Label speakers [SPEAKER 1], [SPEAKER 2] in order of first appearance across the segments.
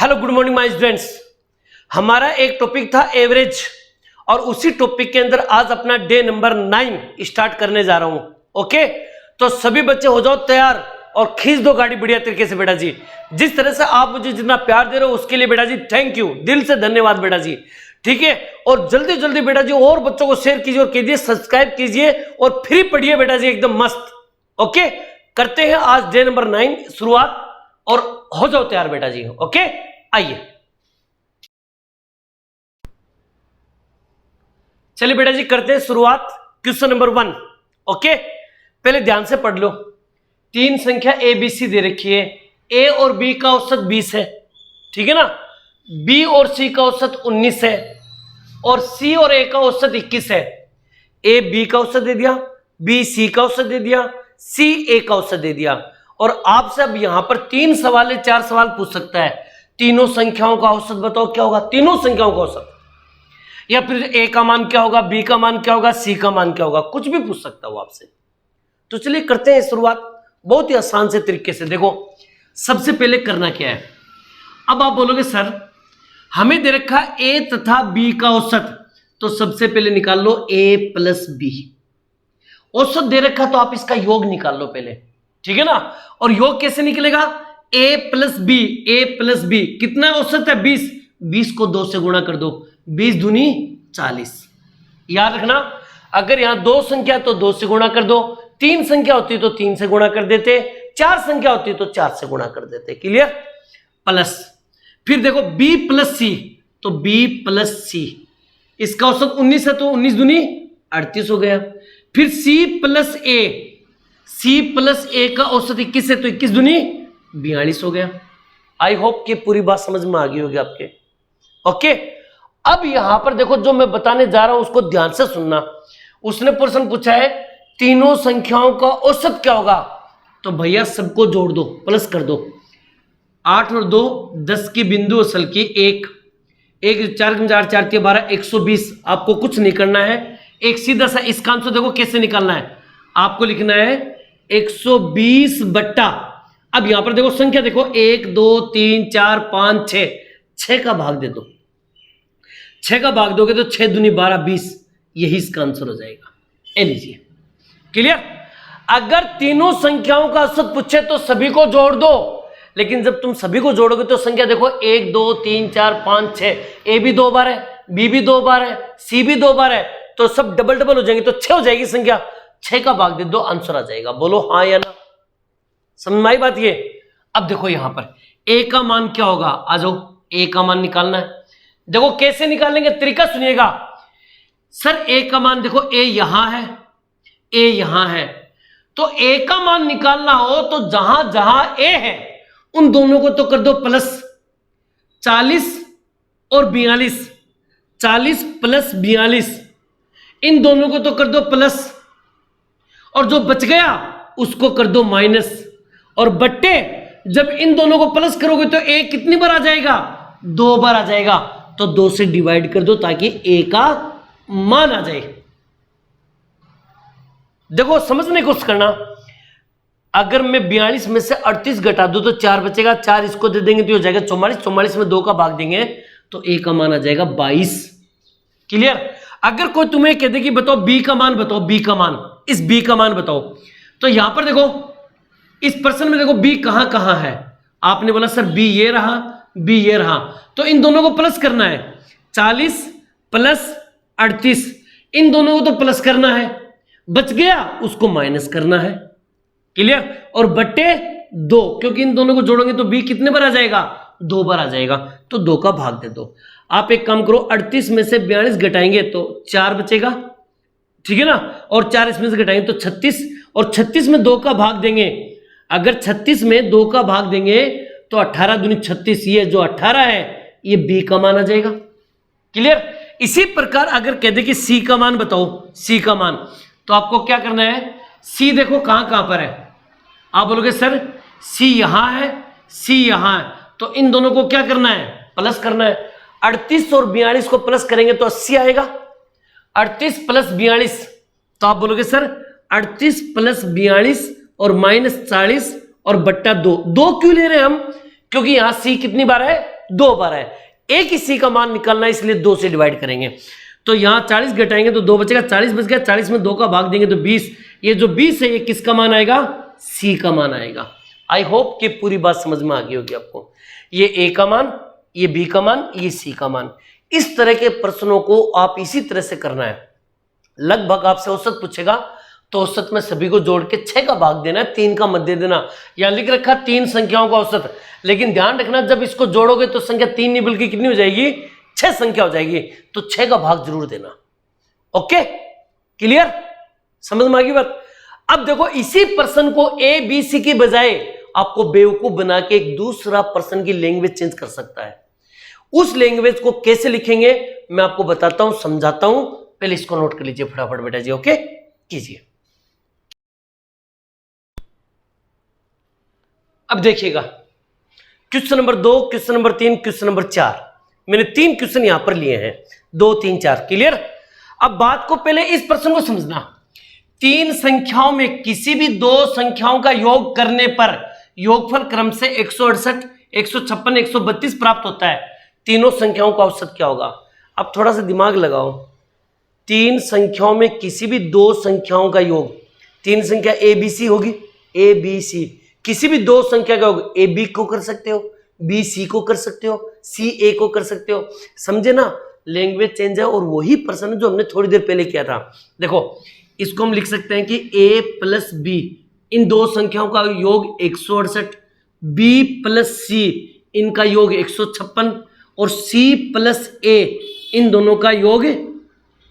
[SPEAKER 1] Hello good morning my students. हमारा एक topic था एवरेज और उसी टॉपिक के अंदर आज अपना डे नंबर 9 स्टार्ट करने जा रहा हूं। ओके, तो सभी बच्चे हो जाओ तैयार और खींच दो गाड़ी बढ़िया तरीके से बेटा जी। जिस तरह से आप मुझे जितना प्यार दे रहे हो उसके लिए बेटा जी थैंक यू, दिल से धन्यवाद बेटा जी। ठीक है, और जल्दी जल्दी बेटा जी और बच्चों को शेयर कीजिए और कीजिए सब्सक्राइब कीजिए और फ्री पढ़िए बेटा जी एकदम मस्त। ओके, करते हैं आज डे नंबर 9 शुरुआत और हो जाओ तैयार बेटा जी। ओके, आइए चलिए बेटा जी करते हैं शुरुआत। Question number 1। ओके, पहले ध्यान से पढ़ लो। तीन संख्या ए बी सी दे रखी है। ए और बी का औसत 20 है, ठीक है ना। बी और सी का औसत 19 है और सी और ए का औसत 21 है। ए बी का औसत दे दिया, बी सी का औसत दे दिया, सी ए का औसत दे दिया। और आपसे अब यहां पर 3 सवाल 4 सवाल पूछ सकता है। तीनों संख्याओं का औसत बताओ क्या होगा, तीनों संख्याओं का औसत, या फिर ए का मान क्या होगा, बी का मान क्या होगा, सी का मान क्या होगा, कुछ भी पूछ सकता हूं आपसे। तो चलिए करते हैं शुरुआत बहुत ही आसान से तरीके से। देखो सबसे पहले करना क्या है। अब आप बोलोगे सर हमें दे रखा ए तथा बी का औसत, तो सबसे पहले निकाल लो ए प्लस बी। औसत दे रखा तो आप इसका योग निकाल लो पहले, ठीक है ना। और योग कैसे निकलेगा, ए प्लस बी, ए प्लस बी कितना औसत है 20, 20 को 2 से गुणा कर दो, 20 दूनी 40। याद रखना अगर यहां 2 संख्या तो 2 से गुणा कर दो, 3 संख्या होती तो 3 से गुणा कर देते, 4 संख्या होती तो 4 से गुणा कर देते। क्लियर। प्लस फिर देखो b प्लस सी, तो b प्लस सी इसका औसत 19 है तो 19 दूनी 38 हो गया। फिर c प्लस ए, c प्लस ए का औसत 21 है तो 21 दूनी 42 हो गया। आई होप कि पूरी बात समझ में आ गई होगी आपके। ओके, अब यहां पर देखो जो मैं बताने जा रहा हूं उसको ध्यान से सुनना। उसने प्रश्न पूछा है तीनों संख्याओं का औसत क्या होगा, तो भैया सबको जोड़ दो, प्लस कर दो। 8 और 2 10 की बिंदु असल की 1, 4 4 4 12 120। आपको कुछ नहीं करना है, एक सीधा सा इसका आंसर देखो कैसे निकालना है। आपको लिखना है 120 बट्टा, अब यहां पर देखो संख्या देखो 1 2 3 4 5 6, 6 का भाग दे दो। 6 का भाग दोगे तो 6 दूनी 12 20, यही इसका आंसर हो जाएगा। ए लीजिए। क्लियर। अगर तीनों संख्याओं का औसत पूछे तो सभी को जोड़ दो, लेकिन जब तुम सभी को जोड़ोगे तो संख्या देखो 1 2 3 4 5 6, ए भी 2 बार है, बी भी 2 बार है, सी भी 2 बार है, तो सब डबल डबल हो जाएंगे तो 6 हो जाएगी संख्या। 6 का भाग दे दो, आंसर आ जाएगा। बोलो हाँ या ना, समझ में आई बात ये। अब देखो यहां पर ए का मान क्या होगा, आ जाओ ए का मान निकालना है। देखो कैसे निकालेंगे, तरीका सुनिएगा। सर ए का मान देखो, ए यहां है, ए यहां है, तो ए का मान निकालना हो तो जहां जहां ए है उन दोनों को तो कर दो प्लस। 40 और 42, 40 प्लस 42, इन दोनों को तो कर दो प्लस, और जो बच गया उसको कर दो माइनस। और बट्टे जब इन दोनों को प्लस करोगे तो ए कितनी बार आ जाएगा, 2 बार आ जाएगा, तो 2 से डिवाइड कर दो ताकि ए का मान आ जाए। देखो समझने की कोशिश करना। अगर मैं 42 में से 38 घटा दूं तो 4 बचेगा, 4 इसको दे देंगे तो हो जाएगा 44, 44 में 2 का भाग देंगे तो ए का मान आ जाएगा 22। क्लियर। अगर कोई तुम्हें कह दे कि बताओ बी का मान बताओ, बी का मान, इस बी का मान बताओ, तो यहां पर देखो इस प्रश्न में देखो बी कहां कहां है। आपने बोला सर बी ये रहा, बी ये रहा, तो इन दोनों को प्लस करना है। 40 प्लस 38, इन दोनों को तो प्लस करना है, बच गया उसको माइनस करना है। क्लियर। और बट्टे 2, क्योंकि इन दोनों को जोड़ोगे तो बी कितने बार आ जाएगा, 2 बार आ जाएगा, तो 2 का भाग दे दो। आप एक काम करो, 38 में से 42 घटाएंगे तो 4 बचेगा, ठीक है ना, और 4 इसमें से घटाएंगे तो 36, और 36 में 2 का भाग देंगे। अगर 36 में 2 का भाग देंगे तो 18 दूनी 36, ये जो 18 है ये बी का मान आ जाएगा। क्लियर। इसी प्रकार अगर कह दे कि सी का मान बताओ, सी का मान, तो आपको क्या करना है, सी देखो कहां कहां पर है। आप बोलोगे सर सी यहां है, सी यहां है, तो इन दोनों को क्या करना है, प्लस करना है। 38 और 42 को प्लस करेंगे तो 80 आएगा। 38 प्लस 42, तो आप बोलोगे सर 38 प्लस 42 और माइनस 40 और बट्टा 2। 2 क्यों ले रहे हैं हम, क्योंकि यहां सी कितनी बार है, 2 बार है, एक इसी का मान निकालना है, इसलिए 2 से डिवाइड करेंगे। तो यहाँ 40 घटाएंगे तो 2 बचेगा, 40 बच गया, 40 में 2 का भाग देंगे तो 20। ये जो 20 है ये किसका मान आएगा? सी का मान आएगा। आई होप कि पूरी बात समझ में आ गई होगी आपको। ये ए का मान, ये बी का मान, ये सी का मान। इस तरह के प्रश्नों को आप इसी तरह से करना है। लगभग आपसे औसत पूछेगा तो औसत में सभी को जोड़ के 6 का भाग देना है, 3 का मत दे देना। यहाँ लिख रखा 3 संख्याओं का औसत, लेकिन ध्यान रखना जब इसको जोड़ोगे तो संख्या 3 नहीं बल्कि कितनी हो जाएगी? 6 संख्या हो जाएगी, तो 6 का भाग जरूर देना। Okay, clear? समझ में आ गई बात? अब देखो इसी पर्सन को ए बी सी की बजाय आपको बेवकूफ बना के एक दूसरा पर्सन की लैंग्वेज चेंज कर सकता है। उस लैंग्वेज को कैसे लिखेंगे मैं आपको बताता हूं, समझाता हूं। पहले इसको नोट कर लीजिए फटाफट बेटा जी। ओके, कीजिए। अब देखिएगा question number 2, question number 3, question number 4। मैंने 3 क्वेश्चन यहां पर लिए हैं, 2, 3, 4। क्लियर? अब बात को पहले इस प्रश्न को समझना। 3 संख्याओं में किसी भी 2 संख्याओं का योग करने पर योगफल क्रम से 168, 156, 132 प्राप्त होता है। तीनों संख्याओं का औसत क्या होगा? अब थोड़ा सा दिमाग लगाओ। 3 संख्याओं में किसी भी 2 संख्याओं का योग, 3 संख्या ए बी सी होगी, ए बी सी, किसी भी 2 संख्या का योग ए बी को कर सकते हो, बी सी को कर सकते हो, सी ए को कर सकते हो। समझे ना? लैंग्वेज चेंज है और वही प्रश्न जो हमने थोड़ी देर पहले किया था। देखो इसको हम लिख सकते हैं कि a प्लस बी, इन 2 संख्याओं का योग 168, b प्लस सी इनका योग 156 और c प्लस a इन दोनों का योग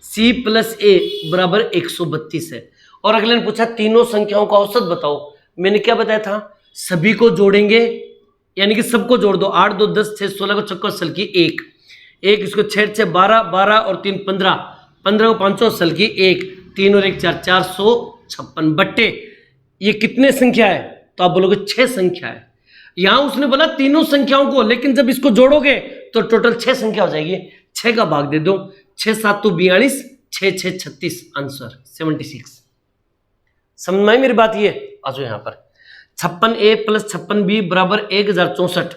[SPEAKER 1] c प्लस a बराबर 132 है। और अगले ने पूछा तीनों संख्याओं का औसत बताओ। मैंने क्या बताया था? सभी को जोड़ेंगे, यानी कि सबको जोड़ दो। 8 2 10 6 16 को छक्का सल की 1, इसको 6 6 12 12 और 3 15, 15 को 500 सल की 1, 3 और 1 4, 456 बट्टे ये कितने संख्या है? तो आप बोलोगे 6 संख्या है। यहां उसने बोला तीनों संख्याओं को, लेकिन जब इसको जोड़ोगे तो टोटल 6 संख्या हो जाएगी। 6 का भाग दे दो, 6 7 तो 42, 6 6 36, आंसर 76। समझ में आई मेरी बात? ये आ जाओ यहां पर। 56a प्लस 56b बराबर 1064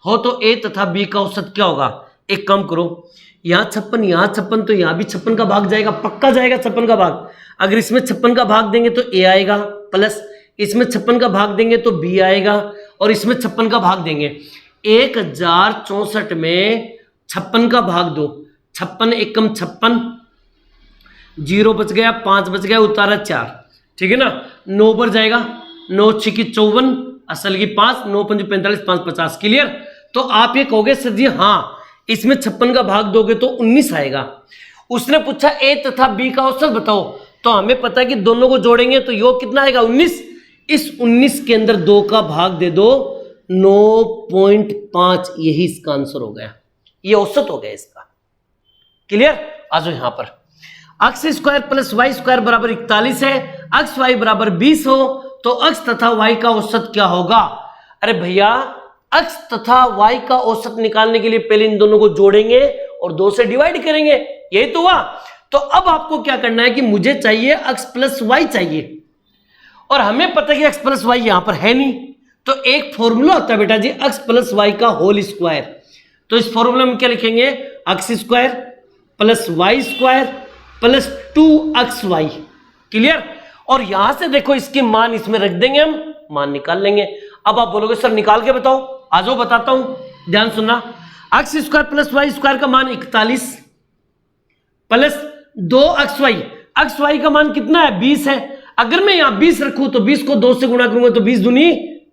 [SPEAKER 1] हो तो a तथा b का औसत क्या होगा? एक काम करो, यहाँ 56 तो यहाँ भी 56 का भाग जाएगा, पक्का जाएगा 56 का भाग। अगर इसमें 56 का भाग देंगे तो a आएगा, प्लस इसमें 56 का भाग देंगे तो b आएगा, और इसमें 56 का भाग देंगे। 1064 में 56 का भाग दो, 56 एकम 56, 0 बच गया, 5 बच गया, उतारा 4, ठीक है ना। 9 पर जाएगा, 9 6 की 54, असल की 5, 9 5 45, 5 50। क्लियर? तो आप ये कहोगे सर जी हाँ, इसमें 56 का भाग दोगे तो 19 आएगा। उसने पूछा ए तथा बी का औसत बताओ, तो हमें पता है कि दोनों को जोड़ेंगे तो योग कितना आएगा? 19। इस 19 के अंदर 2 का भाग दे दो, 9.5, यही इसका आंसर हो गया, ये औसत हो गया इसका। क्लियर? आ जाओ यहां पर। X square plus y square बराबर 41 है, एक्स वाई बराबर 20 हो तो एक्स तथा वाई का औसत क्या होगा? अरे भैया, एक्स तथा वाई का औसत निकालने के लिए पहले इन दोनों को जोड़ेंगे और 2 से डिवाइड करेंगे, यही तो हुआ। तो अब आपको क्या करना है कि मुझे चाहिए एक्स प्लस वाई चाहिए, और हमें पता है कि एक्स प्लस वाई यहां पर है नहीं, तो एक फॉर्मूला होता है बेटा जी एक्स प्लस वाई का होल स्क्वायर। तो इस फॉर्मूला में क्या लिखेंगे? X square plus y square plus 2xy। Clear? और यहां से देखो इसके मान इसमें रख देंगे, हम मान निकाल लेंगे। अब आप बोलोगे सर निकाल के बताओ, आ जाओ बताता हूं, ध्यान सुनना। X square plus y square का मान 41 प्लस 2xy, xy का मान कितना है? 20 है। अगर मैं यहां 20 रखूं तो 20 को 2 से गुणा करूंगा तो 20 दूनी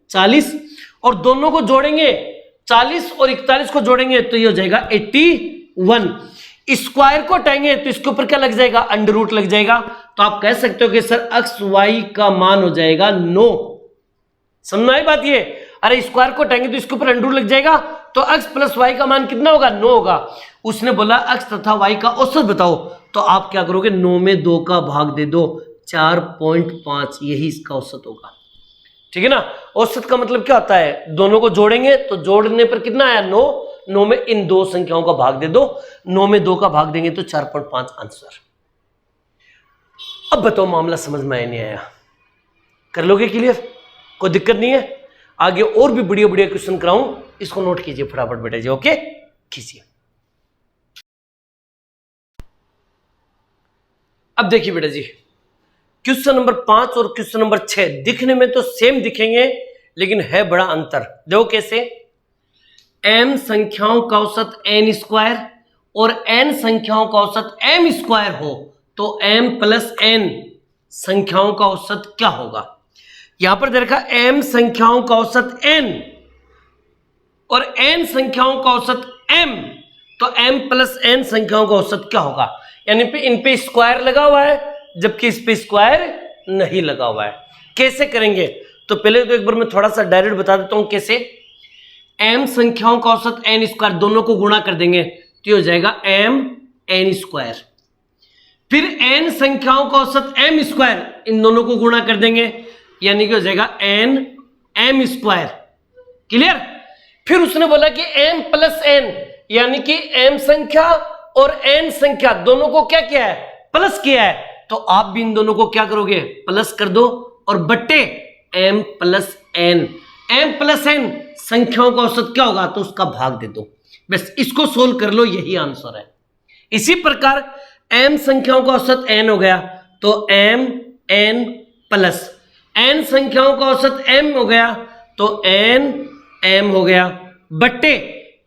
[SPEAKER 1] 40, और दोनों को जोड़ेंगे 40 और 41 को जोड़ेंगे तो ये हो जाएगा 81। स्क्वायर को हटाएंगे तो इसके ऊपर क्या लग जाएगा? अंडर रूट लग जाएगा। तो आप कह सकते हो कि सर एक्स वाई का मान हो जाएगा 9। समझ में आई बात? ये अरे स्क्वायर को हटाएंगे तो इसके ऊपर अंडर रूट लग जाएगा, तो एक्स प्लस वाई का मान कितना होगा? 9 होगा। उसने बोला एक्स तथा वाई का औसत बताओ, तो आप क्या करोगे? 9 में 2 का भाग दे दो, 4.5, यही इसका औसत होगा। ठीक है ना? औसत का मतलब क्या होता है? दोनों को जोड़ेंगे तो जोड़ने पर कितना आया? 9। 9 में इन 2 संख्याओं का भाग दे दो, 9 में 2 का भाग देंगे तो 4.5 आंसर। अब बताओ मामला समझ में आया नहीं आया? कर लोगे क्लियर? कोई दिक्कत नहीं है? आगे और भी बढ़िया बढ़िया क्वेश्चन कराऊं, इसको नोट कीजिए फटाफट बेटा जी। ओके, खींचिए। अब देखिए बेटा जी, क्वेश्चन नंबर 5 और क्वेश्चन नंबर 6 दिखने में तो सेम दिखेंगे, लेकिन है बड़ा अंतर। देखो कैसे, m संख्याओं का औसत n स्क्वायर और n संख्याओं का औसत m स्क्वायर हो तो m प्लस n संख्याओं का औसत क्या होगा। यहां पर देखा m संख्याओं का औसत n और n संख्याओं का औसत m, तो m प्लस n संख्याओं का औसत क्या होगा। यानी इन पे स्क्वायर लगा हुआ है, जबकि इस पे स्क्वायर नहीं लगा हुआ है। कैसे करेंगे, तो पहले तो एक बार मैं थोड़ा सा डायरेक्ट बता देता हूं कैसे। m संख्याओं का औसत n स्क्वायर, दोनों को गुणा कर देंगे तो ये हो जाएगा m n स्क्वायर। फिर n संख्याओं का औसत m स्क्वायर, इन दोनों को गुणा कर देंगे, यानी कि हो जाएगा n m स्क्वायर। क्लियर। फिर उसने बोला कि m प्लस n, यानी कि m संख्या और n संख्या दोनों को क्या किया है, प्लस किया है, तो आप भी इन दोनों को क्या करोगे, प्लस कर दो और बट्टे m plus n। m plus n संख्याओं का औसत क्या होगा, तो उसका भाग दे दो, बस इसको सोल्व कर लो, यही आंसर है। इसी प्रकार m संख्याओं का औसत n हो गया तो m n प्लस n संख्याओं का औसत m हो गया तो n m हो गया, बट्टे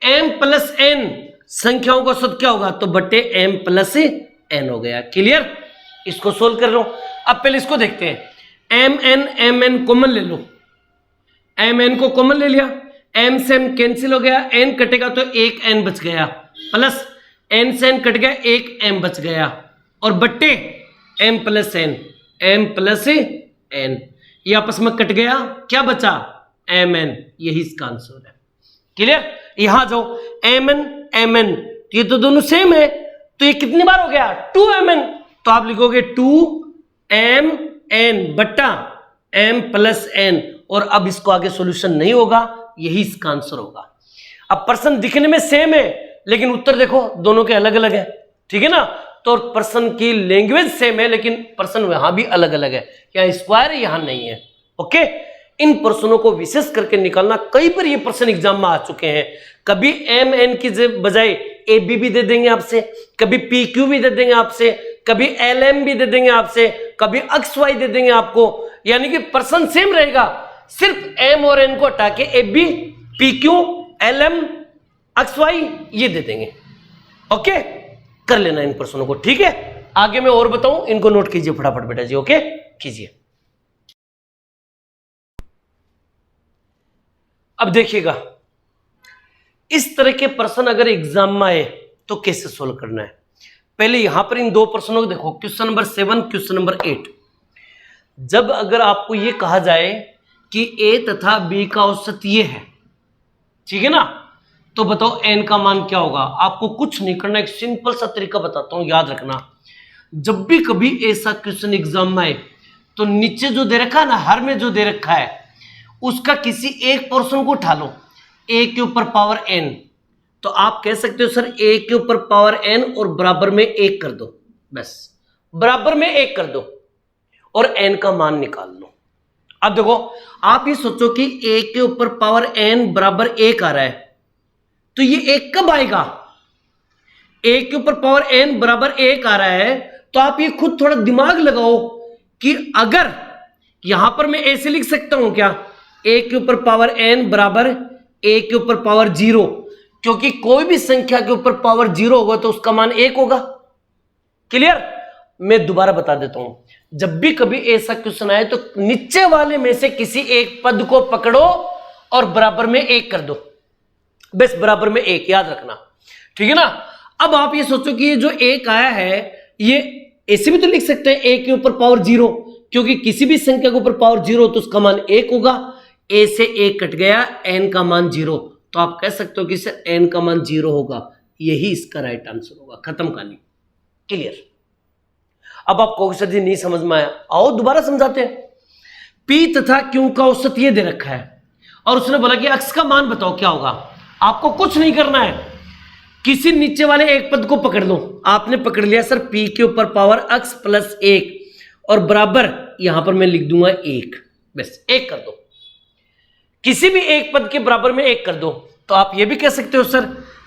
[SPEAKER 1] m प्लस n संख्याओं का औसत क्या होगा, तो बट्टे m प्लस n हो गया। क्लियर। इसको सोल्व कर लो। अब पहले इसको देखते हैं, m n m n common ले लो, m n को कॉमन ले लिया, m से m कैंसिल हो गया, n कटेगा तो एक n बच गया, प्लस n से n कट गया, एक m बच गया, और बट्टे m प्लस n, ये आपस में कट गया, क्या बचा, mn, यही इसका आंसर है। क्लियर। यहां जाओ, mn mn, ये तो दोनों सेम है, तो ये कितनी बार हो गया, 2mn, तो आप लिखोगे 2mn बट्टा m प्लस n, और अब इसको आगे सॉल्यूशन नहीं होगा, यही इसका आंसर होगा। अब प्रश्न दिखने में सेम है, लेकिन उत्तर देखो दोनों के अलग अलग है, ठीक है ना। तो प्रश्न की लैंग्वेज सेम है, लेकिन प्रश्न वहां भी अलग अलग है, यहाँ स्क्वायर है, यहां नहीं है। ओके, इन प्रश्नों को विशेष करके निकालना, कई बार ये प्रश्न एग्जाम में आ चुके हैं। कभी एम एन की बजाय ए बी भी दे देंगे आपसे, कभी पी क्यू भी दे देंगे आपसे, कभी एल एम भी दे देंगे आपसे, कभी एक्स वाई दे देंगे आपको, यानी कि प्रश्न सेम रहेगा, सिर्फ एम और एन को हटा के a b p q l m x y ये दे देंगे। ओके, कर लेना इन प्रश्नों को, ठीक है। आगे मैं और बताऊं, इनको नोट कीजिए फटाफट बेटा जी। ओके, कीजिए। अब देखिएगा, इस तरह के प्रश्न अगर एग्जाम में आए तो कैसे सोल्व करना है। पहले यहां पर इन दो प्रश्नों को देखो, क्वेश्चन नंबर 7, क्वेश्चन नंबर 8। जब अगर आपको यह कहा जाए कि ए तथा बी का औसत ये है, ठीक है ना, तो बताओ एन का मान क्या होगा। आपको कुछ नहीं करना, एक सिंपल सा तरीका बताता हूं, याद रखना। जब भी कभी ऐसा क्वेश्चन एग्जाम में आए तो नीचे जो दे रखा है ना, हर में जो दे रखा है, उसका किसी एक पोर्शन को उठा लो, ए के ऊपर पावर एन, तो आप कह सकते हो सर ए के ऊपर पावर एन और बराबर में 1 कर दो, बस बराबर में 1 कर दो और एन का मान निकाल लो। अब देखो, आप ये सोचो कि ए के ऊपर पावर एन बराबर 1 आ रहा है, तो ये 1 कब आएगा। ए के ऊपर पावर एन बराबर 1 आ रहा है, तो आप ये खुद थोड़ा दिमाग लगाओ कि अगर यहां पर मैं ऐसे लिख सकता हूं क्या, ए के ऊपर पावर एन बराबर ए के ऊपर पावर 0, क्योंकि कोई भी संख्या के ऊपर पावर 0 होगा तो उसका मान 1 होगा। क्लियर। मैं दोबारा बता देता हूं, जब भी कभी ऐसा क्वेश्चन आए तो नीचे वाले में से किसी एक पद को पकड़ो और बराबर में 1 कर दो, बस बराबर में 1, याद रखना, ठीक है ना। अब आप ये सोचो कि ये जो 1 आया है, ये ऐसे भी तो लिख सकते हैं ए के ऊपर पावर 0, क्योंकि किसी भी संख्या के ऊपर पावर 0 तो उसका मान 1 होगा। ए से 1 कट गया, एन का मान 0, तो आप कह सकते हो कि सर एन का मान 0 होगा, यही इसका राइट आंसर होगा। खत्म कहानी। क्लियर। अब आप कहोगे सर जी नहीं समझ में आया, आओ दोबारा समझाते हैं। पी तथा क्यू का औसत ये दे रखा है और उसने बोला कि एक्स का मान बताओ क्या होगा। आपको कुछ नहीं करना है, किसी नीचे वाले एक पद को पकड़ लो। आपने पकड़ लिया सर पी के ऊपर पावर एक्स प्लस 1 और बराबर, यहां पर मैं लिख दूंगा 1, बस 1 कर दो। किसी भी एक पद के बराबर में 1 कर दो, तो आप ये भी कह सकते हो सर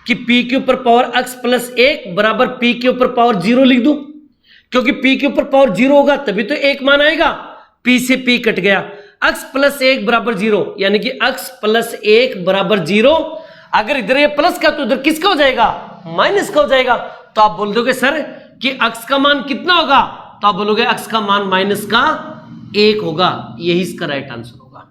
[SPEAKER 1] कि p के ऊपर पावर x प्लस 1 बराबर p के ऊपर पावर 0 लिख दूं, क्योंकि p के ऊपर पावर 0 होगा तभी तो 1 मान आएगा। p से p कट गया, x प्लस 1 बराबर 0, यानी कि x प्लस 1 बराबर 0। अगर इधर ये प्लस का तो इधर किसका हो जाएगा, माइनस का हो जाएगा। तो आप बोल दोगे सर कि x का मान कितना होगा, तो आप बोलोगे x का मान माइनस का 1 होगा। यही इसका राइट आंसर होगा।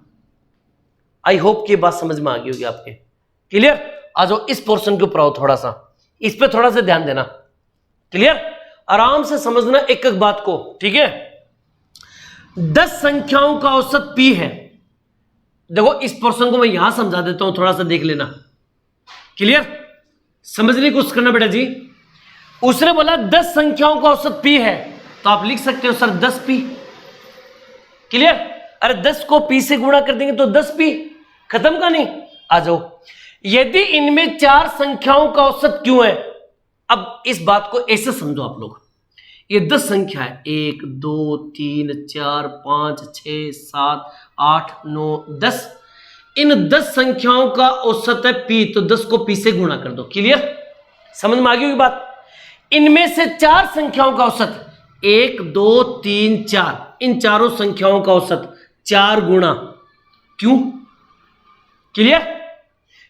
[SPEAKER 1] आई होप कि बात समझ में आ गई होगी आपके। क्लियर? आ जाओ इस पोर्शन के ऊपर आओ, थोड़ा सा इस पे थोड़ा सा ध्यान देना। क्लियर? आराम से समझना एक एक बात को, ठीक है। 10 संख्याओं का औसत p है। देखो इस पोर्शन को मैं यहां समझा देता हूं, थोड़ा सा देख लेना। क्लियर? समझने की कोशिश करना बेटा जी। उसने बोला 10 संख्याओं का औसत p है, तो आप लिख सकते हो सर 10p। क्लियर? अरे 10 को p से गुणा कर देंगे तो 10p, खत्म का नहीं। आ जाओ, यदि इनमें 4 संख्याओं का औसत क्यों है। अब इस बात को ऐसे समझो आप लोग, ये 10 संख्या है, 1 2 3 4 5 6 7 8 9 10। इन 10 संख्याओं का औसत है p, तो 10 को p से गुणा कर दो। क्लियर? समझ में आ गई होगी बात। इनमें से 4 संख्याओं का औसत 1 2 3 4, इन चारों संख्याओं का औसत 4 गुणा क्यों। क्लियर?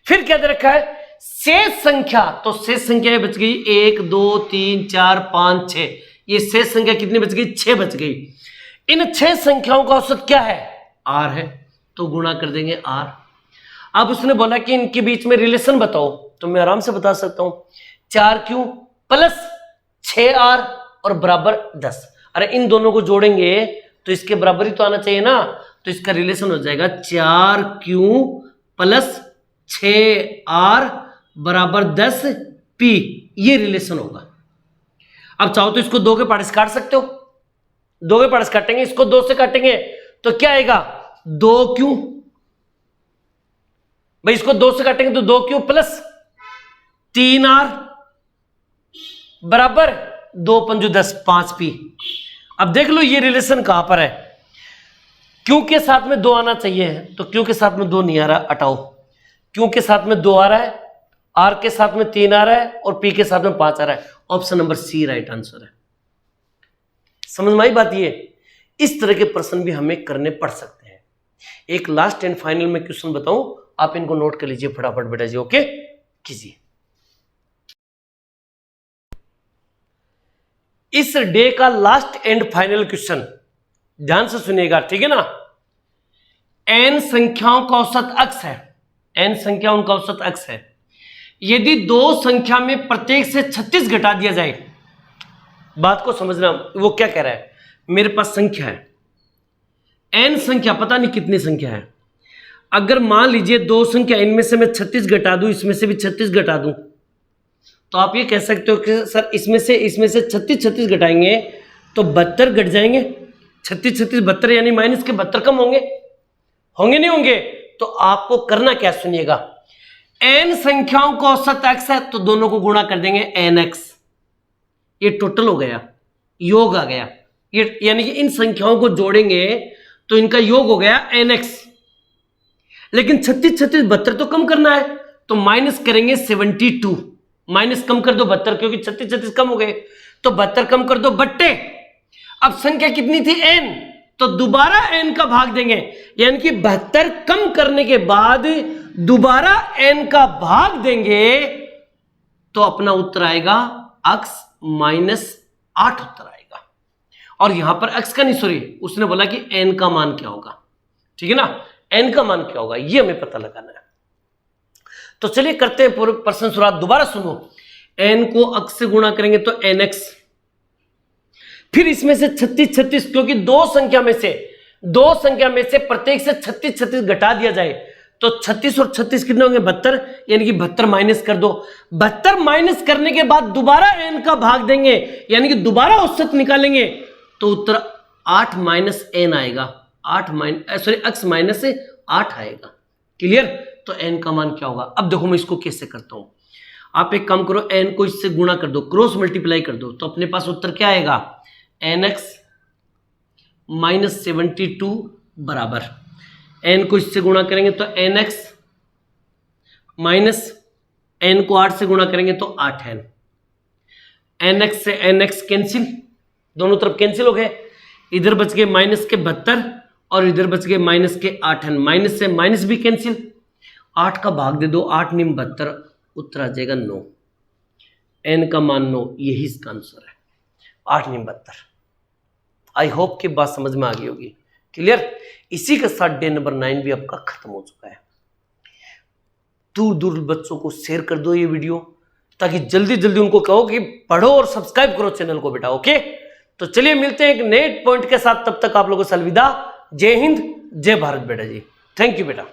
[SPEAKER 1] फिर क्या दे रखा है, शेष संख्या, तो शेष संख्या बच गई 1 2 3 4 5 6, ये शेष संख्या कितनी बच गई, 6 बच गई। इन 6 संख्याओं का औसत क्या है, r है, तो गुणा कर देंगे r। अब उसने बोला कि इनके बीच में रिलेशन बताओ, तो मैं आराम से बता सकता हूं 4q प्लस 6r और बराबर 10। अरे इन दोनों को जोड़ेंगे तो इसके बराबर ही तो आना चाहिए ना, तो इसका रिलेशन हो जाएगा 4q प्लस 6r बराबर 10p, ये रिलेशन होगा। अब चाहो तो इसको 2 के पार्ट से काट सकते हो, 2 के पार्ट से काटेंगे, इसको 2 से काटेंगे तो क्या आएगा 2q। भाई इसको 2 से काटेंगे तो 2q प्लस 3r बराबर 2 पंजू 10 5p। अब देख लो ये रिलेशन कहां पर है, क्यों के साथ में 2 आना चाहिए, तो क्यों के साथ में 2 नहीं आ रहा, हटाओ। क्यों के साथ में 2 आ रहा है, आर के साथ में 3 आ रहा है और पी के साथ में 5 आ रहा है। Option number C right answer है। समझ में आई बात। ये इस तरह के प्रश्न भी हमें करने पड़ सकते हैं। एक लास्ट एंड फाइनल में क्वेश्चन बताऊं, आप इनको नोट कर लीजिए फटाफट बेटा जी। ओके कीजिए। इस डे का लास्ट एंड फाइनल क्वेश्चन ध्यान से सुनिएगा, ठीक है ना। n संख्याओं का औसत x है, n संख्याओं का औसत x है। यदि 2 संख्या में प्रत्येक से 36 घटा दिया जाए, बात को समझना, वो क्या कह रहा है, मेरे पास संख्या है n संख्या, पता नहीं कितनी संख्या है। अगर मान लीजिए 2 संख्या, इनमें से मैं 36 घटा दूं, इसमें से भी 36 घटा दूं, तो आप ये कह सकते हो कि सर इसमें से 36 घटाएंगे तो 72 घट जाएंगे। 36 72, यानी माइनस के 72 कम होंगे नहीं होंगे। तो आपको करना क्या, सुनिएगा, n संख्याओं का औसत x है, तो दोनों को गुणा कर देंगे nx। ये टोटल हो गया, योग आ गया, ये यानी कि इन संख्याओं को जोड़ेंगे तो इनका योग हो गया nx। लेकिन 36 72 तो कम करना है, तो माइनस करेंगे 72, माइनस कम कर दो 72, क्योंकि 36 कम हो गए, तो 72 कम कर दो बट्टे। अब संख्या कितनी थी n, तो दोबारा n का भाग देंगे, यानी कि 72 कम करने के बाद दोबारा n का भाग देंगे, तो अपना उत्तर आएगा x माइनस 8 उत्तर आएगा। और यहां पर x का नहीं, सॉरी, उसने बोला कि n का मान क्या होगा, ठीक है ना, n का मान क्या होगा ये हमें पता लगाना है। तो चलिए करते हैं पूरे प्रश्न शुरुआत। दोबारा सुनो, n को x से गुणा करेंगे तो nx, फिर इसमें से 36 क्योंकि 2 संख्या में से प्रत्येक से 36 घटा दिया जाए, तो 36 और 36 कितने होंगे 72, यानी कि 72 माइनस कर दो। 72 माइनस करने के बाद दोबारा n का भाग देंगे, यानी कि दोबारा औसत निकालेंगे, तो उत्तर 8 माइनस n आएगा, x माइनस 8 आएगा। क्लियर? तो n का मान क्या होगा। अब देखो मैं इसको कैसे करता हूं, आप एक काम करो, n को इससे गुणा कर दो, क्रॉस मल्टीप्लाई कर दो, तो अपने पास उत्तर क्या आएगा, nx माइनस 72 बराबर n को इससे गुणा करेंगे तो nx माइनस n को 8 से गुणा करेंगे तो 8n। nx से nx कैंसिल, दोनों तरफ कैंसिल हो गए, इधर बच गए माइनस के 72 और इधर बच गए माइनस के 8n। माइनस से माइनस भी कैंसिल, 8 का भाग दे दो, 8 निम 72, उत्तर आ जाएगा 9। n का मान 9, यही इसका आंसर है, 8 निम 72। आई होप कि बात समझ में आ गई होगी। क्लियर। इसी के साथ डे नंबर 9 भी आपका खत्म हो चुका है। दूर दूर बच्चों को शेयर कर दो ये वीडियो, ताकि जल्दी जल्दी उनको कहो कि पढ़ो और सब्सक्राइब करो चैनल को बेटा। ओके, तो चलिए मिलते हैं एक नए पॉइंट के साथ, तब तक आप लोगों से अलविदा। जय हिंद, जय भारत बेटा जी। थैंक यू बेटा।